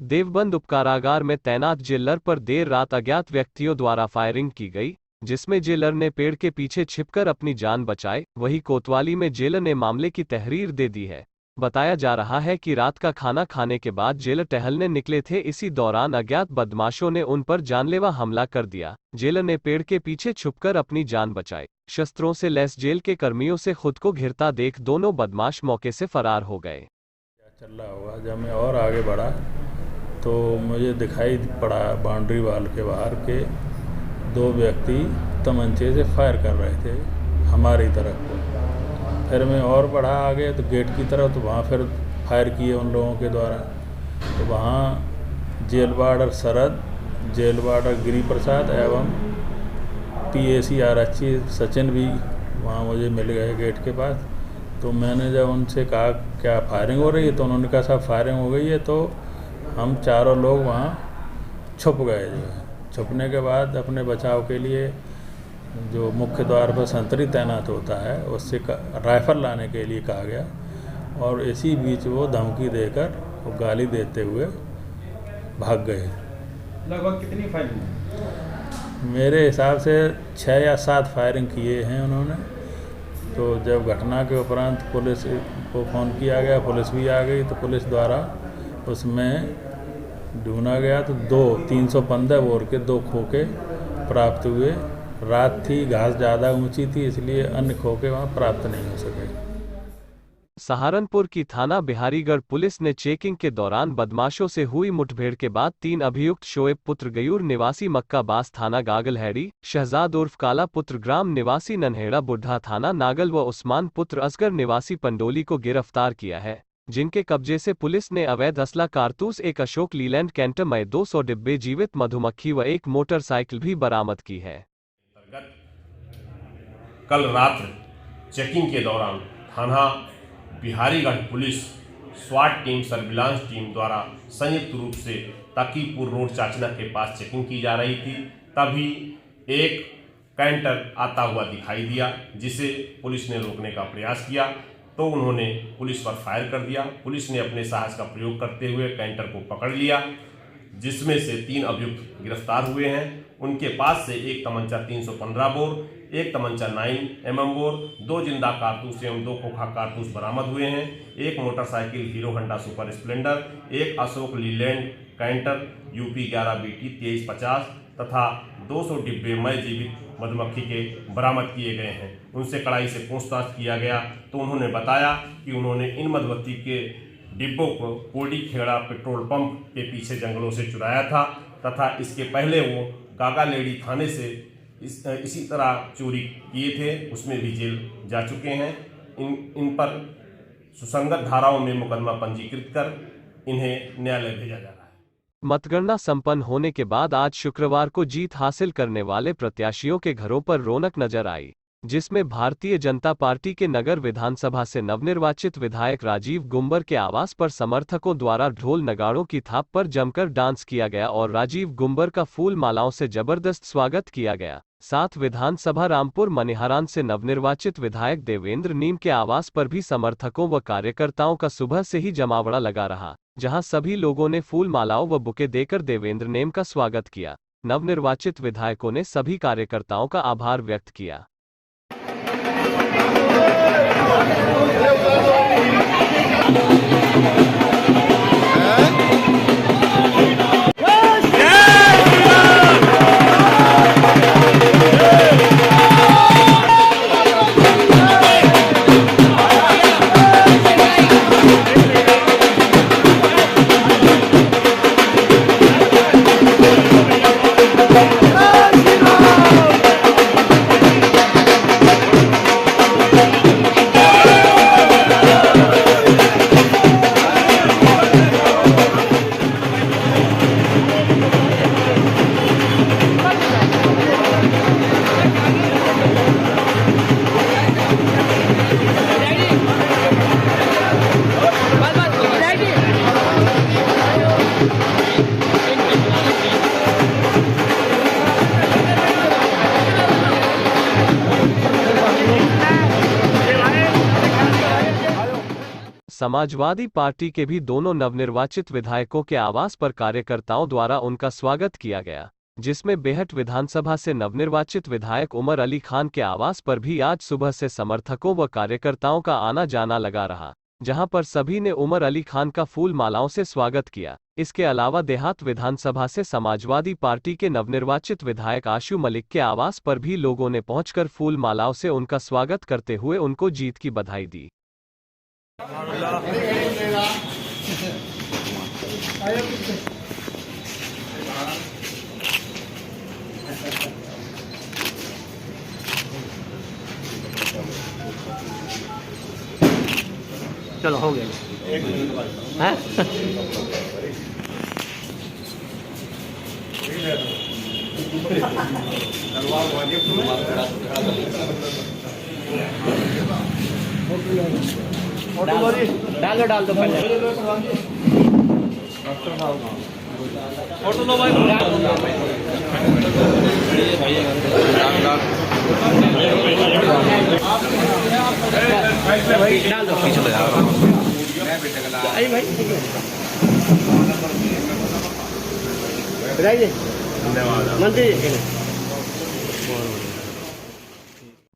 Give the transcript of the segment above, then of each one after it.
देवबंद उपकारागार में तैनात जेलर पर देर रात अज्ञात व्यक्तियों द्वारा फायरिंग की गई, जिसमें जेलर ने पेड़ के पीछे छिपकर अपनी जान बचाई। वहीं कोतवाली में जेलर ने मामले की तहरीर दे दी है। बताया जा रहा है कि रात का खाना खाने के बाद जेलर टहलने निकले थे। इसी दौरान अज्ञात बदमाशों ने उन पर जानलेवा हमला कर दिया। जेलर ने पेड़ के पीछे छुपकर अपनी जान बचाई। शस्त्रों से लैस जेल के कर्मियों से खुद को घिरता देख दोनों बदमाश मौके से फरार हो गए। क्या चल रहा होगा, जब मैं और आगे बढ़ा तो मुझे दिखाई पड़ा बाउंड्री वाल के बाहर के दो व्यक्ति तमंचे से फायर कर रहे थे हमारी तरफ को। फिर मैं और बढ़ा आगे तो गेट की तरफ, तो वहाँ फिर फायर किए उन लोगों के द्वारा। तो वहाँ जेल वार्डर शरद, जेल वार्डर गिरी प्रसाद एवं PAC आरक्षी सचिन भी वहाँ मुझे मिल गए गेट के पास। तो मैंने जब उनसे कहा क्या फायरिंग हो रही है, तो उन्होंने कहा साहब फायरिंग हो गई है। तो हम चारों लोग वहाँ छुप गए। जो है छुपने के बाद अपने बचाव के लिए जो मुख्य द्वार पर संतरी तैनात होता है उससे राइफल लाने के लिए कहा गया, और इसी बीच वो धमकी देकर वो गाली देते हुए भाग गए। लगभग कितनी फायरिंग? मेरे हिसाब से 6 या 7 फायरिंग किए हैं उन्होंने। तो जब घटना के उपरांत पुलिस को फ़ोन किया गया, पुलिस भी आ गई, तो पुलिस द्वारा उसमें ढूंढा गया तो 315 बोर के 2 खोखे प्राप्त हुए। रात थी, घास ज़्यादा ऊंची थी, इसलिए अन्य खोखे वहाँ प्राप्त नहीं हो सके। सहारनपुर की थाना बिहारीगढ़ पुलिस ने चेकिंग के दौरान बदमाशों से हुई मुठभेड़ के बाद 3 अभियुक्त शोएब पुत्र गयूर निवासी मक्का बास थाना गागलहैड़ी, शहजाद उर्फ काला पुत्र ग्राम निवासी नन्हेड़ा बुढ़ा थाना नागल व उस्मान पुत्र असगर निवासी पंडोली को गिरफ्तार किया है, जिनके कब्जे से पुलिस ने अवैध असला कारतूस, एक अशोक लीलैंड कैंटर में 200 डिब्बे जीवित मधुमक्खी व एक मोटरसाइकिल भी बरामद की है। कल रात्र चेकिंग के दौरान थाना Biharigarh police swat team, surveillance team द्वारा संयुक्त रूप से तकीपुर रोड चाचना के पास चेकिंग की जा रही थी। तभी एक कैंटर आता हुआ दिखाई दिया, जिसे पुलिस ने रोकने का प्रयास किया तो उन्होंने पुलिस पर फायर कर दिया। पुलिस ने अपने साहस का प्रयोग करते हुए कैंटर को पकड़ लिया, जिसमें से 3 अभियुक्त गिरफ्तार हुए हैं। उनके पास से एक तमंचा 315 बोर, एक तमंचा 9mm बोर, 2 जिंदा कारतूस एवं 2 खोखा कारतूस बरामद हुए हैं। एक motorcycle Hero Honda super splendor, एक Ashok Leyland canter UP 11 BT 2350 तथा 200 डिब्बे मय जीवित मधुमक्खी के बरामद किए गए हैं। उनसे कड़ाई से पूछताछ किया गया तो उन्होंने बताया कि उन्होंने इन मधुमक्खी के डिब्बों को कोडी खेड़ा पेट्रोल पंप के पीछे जंगलों से चुराया था तथा इसके पहले वो गागालेड़ी थाने से इसी तरह चोरी किए थे, उसमें भी जेल जा चुके हैं। इन पर सुसंगत धाराओं में मुकदमा पंजीकृत कर इन्हें न्यायालय भेजा जा रहा है। मतगणना संपन्न होने के बाद आज शुक्रवार को जीत हासिल करने वाले प्रत्याशियों के घरों पर रौनक नजर आई, जिसमें भारतीय जनता पार्टी के नगर विधानसभा से नवनिर्वाचित विधायक राजीव गुंबर के आवास पर समर्थकों द्वारा ढोल नगाड़ों की थाप पर जमकर डांस किया गया और राजीव गुंबर का फूल मालाओं से जबरदस्त स्वागत किया गया। साथ विधानसभा रामपुर मनिहारान से नवनिर्वाचित विधायक देवेंद्र नीम के आवास पर भी समर्थकों व कार्यकर्ताओं का सुबह से ही जमावड़ा लगा रहा, जहां सभी लोगों ने फूल मालाओं व बुके देकर देवेंद्र नेम का स्वागत किया। नवनिर्वाचित विधायकों ने सभी कार्यकर्ताओं का आभार व्यक्त किया। समाजवादी पार्टी के भी दोनों नवनिर्वाचित विधायकों के आवास पर कार्यकर्ताओं द्वारा उनका स्वागत किया गया, जिसमें बेहट विधानसभा से नवनिर्वाचित विधायक उमर अली खान के आवास पर भी आज सुबह से समर्थकों व कार्यकर्ताओं का आना जाना लगा रहा, जहां पर सभी ने उमर अली खान का फूल मालाओं से स्वागत किया। इसके अलावा देहात विधानसभा से समाजवादी पार्टी के नवनिर्वाचित विधायक आशु मलिक के आवास पर भी लोगों ने पहुंचकर फूल मालाओं से उनका स्वागत करते हुए उनको जीत की बधाई दी। चलो हो गया। हाँ? डाल दो पहले। फोटो लो भाई। डाल दो पीछे भाई।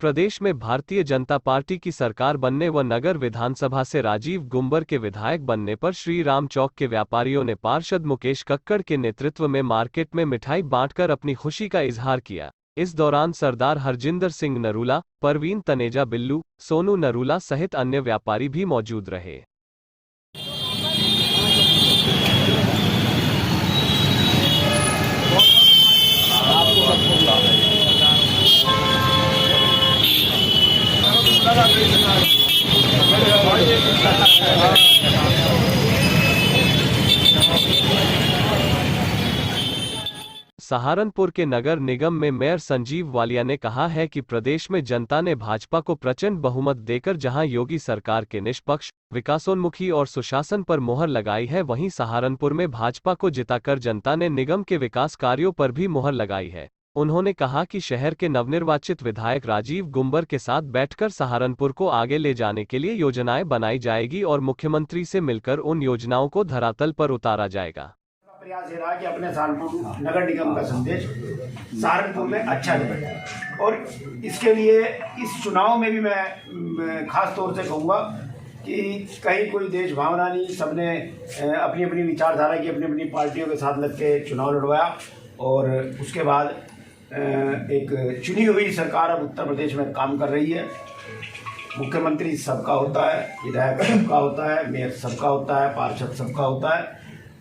प्रदेश में भारतीय जनता पार्टी की सरकार बनने व नगर विधानसभा से राजीव गुंबर के विधायक बनने पर श्री राम चौक के व्यापारियों ने पार्षद मुकेश कक्कड़ के नेतृत्व में मार्केट में मिठाई बांटकर अपनी खुशी का इजहार किया। इस दौरान सरदार हरजिंदर सिंह नरूला, परवीन तनेजा बिल्लू, सोनू नरूला सहित अन्य व्यापारी भी मौजूद रहे। सहारनपुर के नगर निगम में मेयर संजीव वालिया ने कहा है कि प्रदेश में जनता ने भाजपा को प्रचंड बहुमत देकर जहां योगी सरकार के निष्पक्ष, विकासोन्मुखी और सुशासन पर मुहर लगाई है, वहीं सहारनपुर में भाजपा को जिताकर जनता ने निगम के विकास कार्यों पर भी मुहर लगाई है। उन्होंने कहा कि शहर के नवनिर्वाचित विधायक राजीव गुंबर के साथ बैठकर सहारनपुर को आगे ले जाने के लिए योजनाएं बनाई जाएगी और मुख्यमंत्री से मिलकर उन योजनाओं को धरातल पर उतारा जाएगा। प्रयास ये रहा कि अपने सहारनपुर नगर निगम का संदेश सहारनपुर में अच्छा जाए, और इसके लिए इस चुनाव में भी मैं खास तौर से कहूँगा कि कहीं कोई देश भावना नहीं, सबने अपनी अपनी विचारधारा की अपनी अपनी पार्टियों के साथ लग के चुनाव लड़वाया, और उसके बाद एक चुनी हुई सरकार अब उत्तर प्रदेश में काम कर रही है। मुख्यमंत्री सबका होता है, विधायक सबका होता है, मेयर सबका होता है, पार्षद सबका होता है।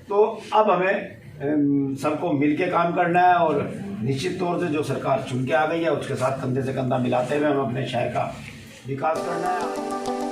तो अब हमें सबको मिलके काम करना है, और निश्चित तौर से जो सरकार चुन के आ गई है उसके साथ कंधे से कंधा मिलाते हुए हम अपने शहर का विकास करना है।